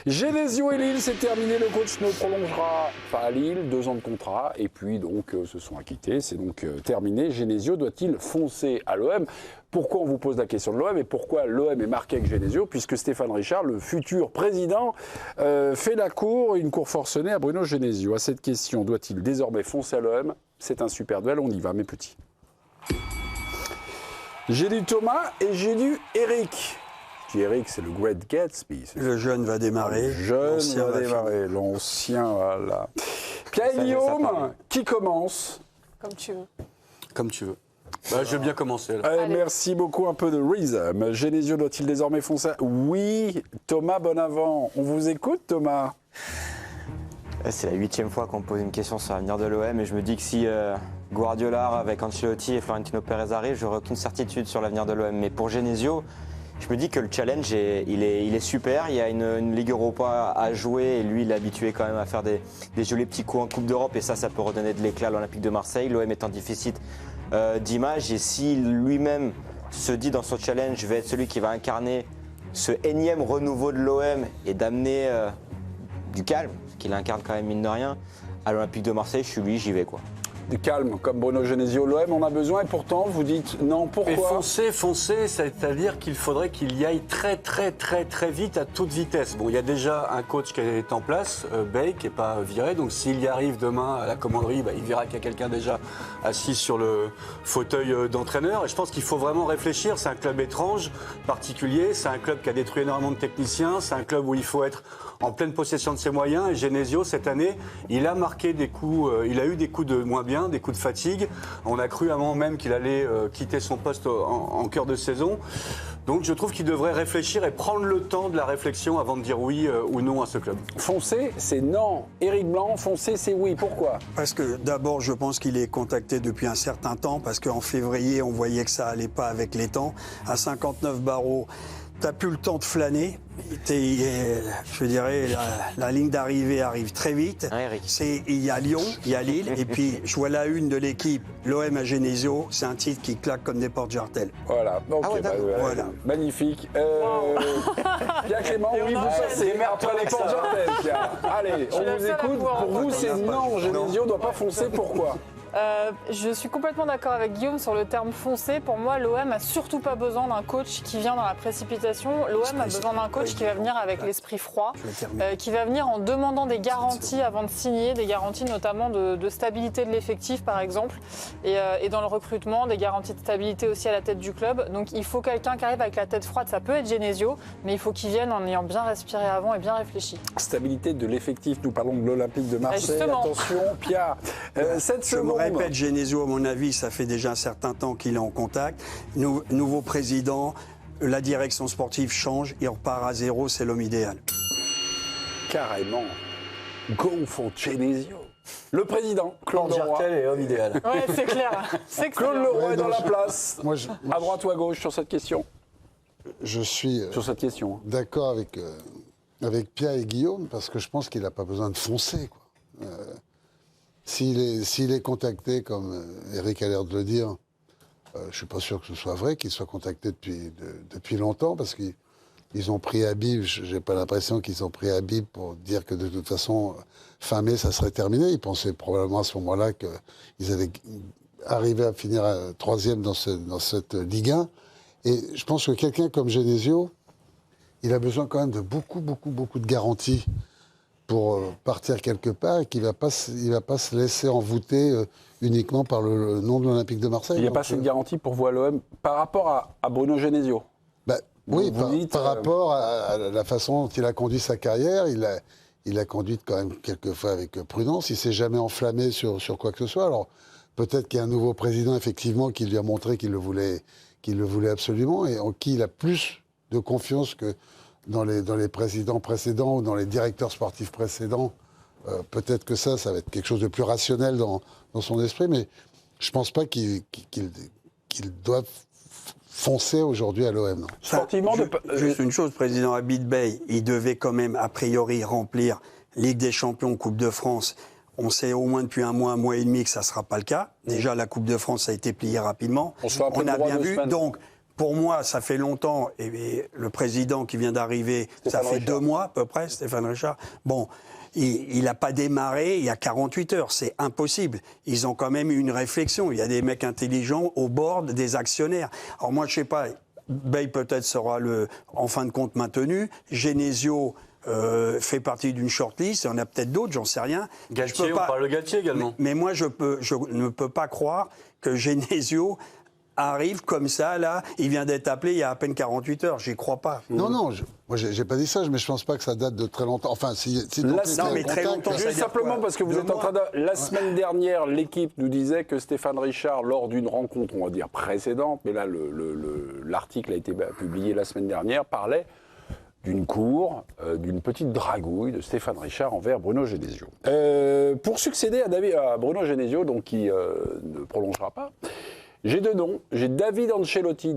Genesio et Lille, c'est terminé. Le coach ne prolongera pas à Lille, 2 ans de contrat. Et puis, donc, se sont acquittés. C'est donc terminé. Genesio doit-il foncer à l'OM ? Pourquoi on vous pose la question de l'OM et pourquoi l'OM est marqué avec Genesio ? Puisque Stéphane Richard, le futur président, fait la cour, une cour forcenée à Bruno Genesio. À cette question, doit-il désormais foncer à l'OM ? C'est un super duel, on y va, mes petits. J'ai lu Thomas et j'ai lu Eric. Je dis Eric, c'est le Great Gatsby. Le jeune va démarrer. Le jeune va démarrer. L'ancien, voilà. Pierre et Guillaume, qui commence ? Comme tu veux. Comme tu veux. Bah, je veux bien commencer. Là. Allez, merci beaucoup, un peu de rhythm. Genesio doit-il désormais foncer ? Oui, Thomas Bonavent. On vous écoute, Thomas ? C'est la 8e fois qu'on me pose une question sur l'avenir de l'OM et je me dis que si Guardiola avec Ancelotti et Florentino Pérez arrivent, j'aurai aucune certitude sur l'avenir de l'OM. Mais pour Genesio, je me dis que le challenge, il est super. Il y a une Ligue Europa à jouer et lui, il est habitué quand même à faire des jolis petits coups en Coupe d'Europe et ça peut redonner de l'éclat à l'Olympique de Marseille. L'OM est en déficit d'image et si lui-même se dit dans son challenge, je vais être celui qui va incarner ce énième renouveau de l'OM et d'amener du calme, ce qu'il incarne quand même mine de rien, à l'Olympique de Marseille, je suis lui, j'y vais quoi. Du calme, comme Bruno Genesio. L'OM en a besoin et pourtant, vous dites non, pourquoi ? Et foncer, c'est-à-dire qu'il faudrait qu'il y aille très vite à toute vitesse. Bon, il y a déjà un coach qui est en place, Bey, qui n'est pas viré. Donc s'il y arrive demain à la commanderie, il verra qu'il y a quelqu'un déjà assis sur le fauteuil d'entraîneur. Et je pense qu'il faut vraiment réfléchir. C'est un club étrange, particulier. C'est un club qui a détruit énormément de techniciens. C'est un club où il faut être en pleine possession de ses moyens. Et Genesio, cette année, il a marqué des coups, il a eu des coups de moins bien, des coups de fatigue. On a cru avant même qu'il allait quitter son poste en cœur de saison. Donc je trouve qu'il devrait réfléchir et prendre le temps de la réflexion avant de dire oui ou non à ce club. Foncer, c'est non. Éric Blanc, foncer, c'est oui. Pourquoi ? Parce que d'abord, je pense qu'il est contacté depuis un certain temps, parce qu'en février, on voyait que ça allait pas avec les temps. À 59 barreaux, t'as plus le temps de flâner. Je dirais, la ligne d'arrivée arrive très vite. Il y a Lyon, il y a Lille, et puis je vois la une de l'équipe, l'OM à Genesio, c'est un titre qui claque comme des portes jartelles. Voilà, voilà. Magnifique. Pierre Clément, oui, vous passez après les portes jartelles. Allez, on vous écoute. Pour vous, c'est non, Genesio ne doit pas foncer. Pourquoi ? Je suis complètement d'accord avec Guillaume sur le terme foncé. Pour moi, l'OM n'a surtout pas besoin d'un coach qui vient dans la précipitation. L'OM a besoin d'un coach qui va venir avec l'esprit froid, qui va venir en demandant des garanties avant de signer, des garanties notamment de stabilité de l'effectif par exemple, et dans le recrutement, des garanties de stabilité aussi à la tête du club. Donc il faut quelqu'un qui arrive avec la tête froide. Ça peut être Genesio, mais il faut qu'il vienne en ayant bien respiré avant et bien réfléchi. Stabilité de l'effectif, nous parlons de l'Olympique de Marseille. Justement. Attention, Pierre, 7 secondes. Je répète, Genesio, à mon avis, ça fait déjà un certain temps qu'il est en contact. Nouveau président, la direction sportive change, il repart à zéro, c'est l'homme idéal. Carrément. Go for Genesio. Le président, Claude Leroy. est l'homme idéal. Ouais, c'est clair. Claude Leroy est dans la place. Moi, à droite ou à gauche sur cette question ? Je suis Sur cette question. d'accord avec Pierre et Guillaume, parce que je pense qu'il n'a pas besoin de foncer, quoi. S'il est contacté, comme Eric a l'air de le dire, je ne suis pas sûr que ce soit vrai, qu'il soit contacté depuis longtemps, parce qu'ils ont pris Habib, je n'ai pas l'impression qu'ils ont pris Habib pour dire que de toute façon, fin mai, ça serait terminé. Ils pensaient probablement à ce moment-là qu'ils allaient arriver à finir troisième dans cette Ligue 1. Et je pense que quelqu'un comme Genesio, il a besoin quand même de beaucoup de garanties pour partir quelque part et qu'il ne va pas se laisser envoûter uniquement par le nom de l'Olympique de Marseille. Il n'y a pas cette garantie pour vous à l'OM par rapport à Bruno Genesio ? Oui, par rapport à la façon dont il a conduit sa carrière, il a conduit quand même quelquefois avec prudence, il ne s'est jamais enflammé sur quoi que ce soit. Alors peut-être qu'il y a un nouveau président effectivement qui lui a montré qu'il le voulait absolument et en qui il a plus de confiance que dans les présidents précédents ou dans les directeurs sportifs précédents. Peut-être que ça va être quelque chose de plus rationnel dans son esprit, mais je ne pense pas qu'il doive foncer aujourd'hui à l'OM. Sportivement, juste une chose, président Habib Bey, il devait quand même a priori remplir Ligue des Champions, Coupe de France. On sait au moins depuis un mois et demi que ça ne sera pas le cas. Déjà, la Coupe de France a été pliée rapidement. On a bien vu. Donc, pour moi, ça fait longtemps, et le président qui vient d'arriver, ça fait Richard. 2 mois à peu près, Stéphane Richard. Bon, il n'a pas démarré il y a 48 heures, c'est impossible. Ils ont quand même eu une réflexion. Il y a des mecs intelligents au board des actionnaires. Alors moi, je sais pas, Bay peut-être sera en fin de compte maintenu. Genesio fait partie d'une shortlist. Il y en a peut-être d'autres, j'en sais rien. Galtier, on parle de Galtier également. Mais moi, je ne peux pas croire que Genesio arrive comme ça, là. Il vient d'être appelé il y a à peine 48 heures. J'y crois pas. Non, moi j'ai pas dit ça, mais je pense pas que ça date de très longtemps. Enfin, si Non, mais très longtemps, ça veut Juste dire simplement quoi? parce que vous 2 êtes en train de... La semaine dernière, l'équipe nous disait que Stéphane Richard, lors d'une rencontre, on va dire précédente, mais là, l'article a été publié la semaine dernière, parlait d'une cour, d'une petite dragouille de Stéphane Richard envers Bruno Genesio. Pour succéder à Bruno Genesio, donc qui ne prolongera pas, j'ai 2 noms. J'ai Davide Ancelotti,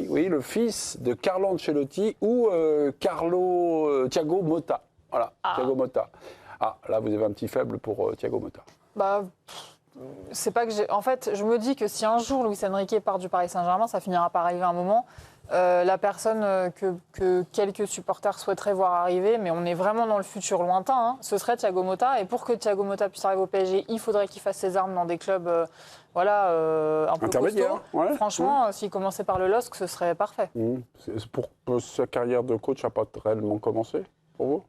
oui, le fils de Carlo Ancelotti, ou Thiago Motta. Voilà, Thiago Motta. Ah, là, vous avez un petit faible pour Thiago Motta. Bah, c'est pas que j'ai. En fait, je me dis que si un jour Luis Enrique part du Paris Saint-Germain, ça finira par arriver un moment. La personne que quelques supporters souhaiteraient voir arriver, mais on est vraiment dans le futur lointain, hein, ce serait Thiago Motta. Et pour que Thiago Motta puisse arriver au PSG, il faudrait qu'il fasse ses armes dans des clubs un peu intermédiaires. costauds. Ouais. Franchement, s'il commençait par le LOSC, ce serait parfait. Pour sa carrière de coach n'a pas réellement commencé, pour vous?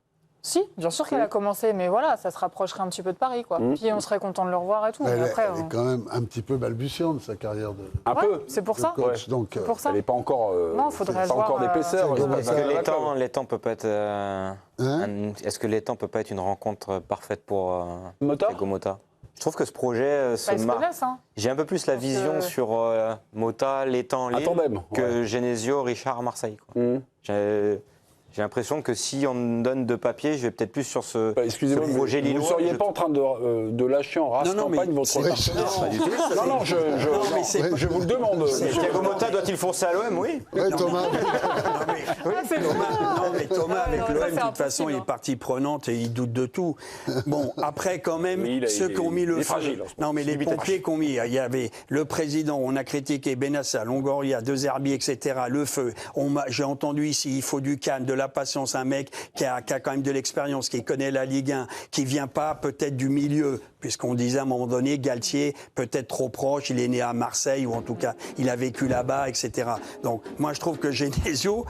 Si, bien sûr qu'elle a commencé, mais voilà, ça se rapprocherait un petit peu de Paris, quoi. Puis on serait content de le revoir et tout. Elle, mais après, elle est quand même un petit peu balbutiante, sa carrière de Un peu. c'est pour ça. coach. Donc, C'est pour ça. Elle n'est pas encore, Non, faudrait pas le encore voir, d'épaisseur. c'est comme Est-ce ça. que l'étang peut pas être est-ce que l'étang peut pas être une rencontre parfaite pour Motta Thiago Motta? Je trouve que ce projet Bah, il se connaissent, hein. J'ai un peu plus la vision sur Motta, l'étang, Un Lille tandem, que Genesio, Richard, Marseille, quoi. J'ai l'impression que si on me donne de papier, je vais peut-être plus sur ce Excusez-moi, ce projet vous ne lillois. seriez pas en train de lâcher en race Non, mais- campagne votre Oui. partenaire? Non, je vous le demande. Thiago Motta doit-il foncer à l'OM? Oui. ouais, Thomas. Thomas, avec non, ça, l'OM, c'est de toute façon, impossible, il est hein. partie prenante et il doute de tout. Bon, après, quand même, Oui, ceux qui ont mis le il est feu. fragile, en ce moment. Non, mais les Dubitatif. pompiers qui ont mis, il y avait le président, on a critiqué Benassa, Longoria, De Zerbi, etc., le feu. J'ai entendu ici, il faut du calme, de la patience, un mec qui a quand même de l'expérience, qui connaît la Ligue 1, qui vient pas peut-être du milieu, puisqu'on disait à un moment donné, Galtier, peut-être trop proche, il est né à Marseille, ou en tout cas, il a vécu là-bas, etc. Donc, moi, je trouve que Genesio,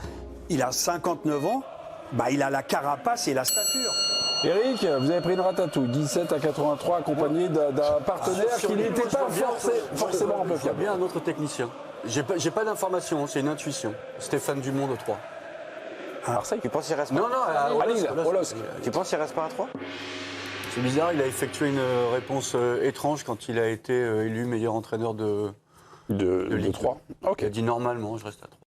il a 59 ans, bah, il a la carapace et la stature. Eric, vous avez pris une ratatouille, 17 à 83, accompagné d'un partenaire qui n'était pas forcément un peu Il y a fiable. bien un autre technicien. J'ai pas d'informations, c'est une intuition. Stéphane Dumont de 3. Marseille. Tu penses qu'il reste Non, pas non, à Lille, au LOSC. Tu penses qu'il reste pas à 3? C'est bizarre, il a effectué une réponse étrange quand il a été élu meilleur entraîneur de De Ligue 3. Il a dit normalement, je reste à 3.